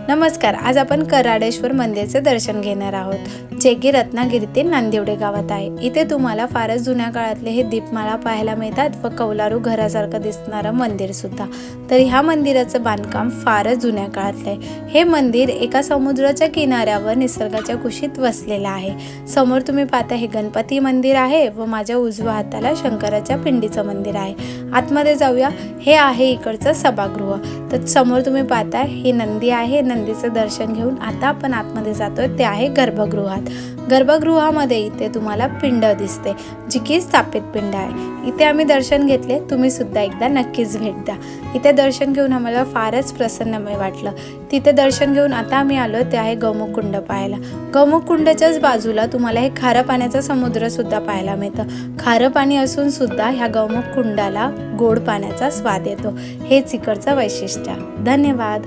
नमस्कार, आज आपण कराडेश्वर मंदिरचे दर्शन घेणार आहोत, जे की रत्नागिरीतील नांदिवडे गावात आहे। इथे तुम्हाला फारच जुन्या काळातले हे दीपमाळा पाहायला मिळतात व कौलारू घरासारखं दिसणारं मंदिर सुद्धा। तर ह्या मंदिराचं बांधकाम फारच जुन्या काळातलं आहे। हे मंदिर एका समुद्राच्या किनाऱ्यावर निसर्गाच्या कुशीत वसलेलं आहे। समोर तुम्ही पाहता हे गणपती मंदिर आहे व माझ्या उजव्या हाताला शंकराच्या पिंडीचं मंदिर आहे। आतमध्ये जाऊया, हे आहे इकडचं सभागृह। तर समोर तुम्ही पाहता ही नंदी आहे, नंदीचं दर्शन घेऊन आता आपण आतमध्ये जातोय, ते आहे गर्भगृहात। गर्भगृहामध्ये इथे तुम्हाला पिंड दिसते, जी की स्थापित पिंड आहे। इथे आम्ही दर्शन घेतले, तुम्ही सुद्धा एकदा नक्कीच भेट द्या। इथे दर्शन घेऊन आम्हाला फारच प्रसन्नमय वाटलं। तिथे दर्शन घेऊन आता आम्ही आलो ते आहे गौमुख कुंड पाहायला। गौमुख कुंडाच्याच बाजूला तुम्हाला हे खारं पाण्याचा समुद्र सुद्धा पाहायला मिळतं। खारं पाणी असून सुद्धा ह्या गौमुख कुंडाला गोड पाण्याचा स्वाद येतो, हेच इकडचं वैशिष्ट्य। धन्यवाद।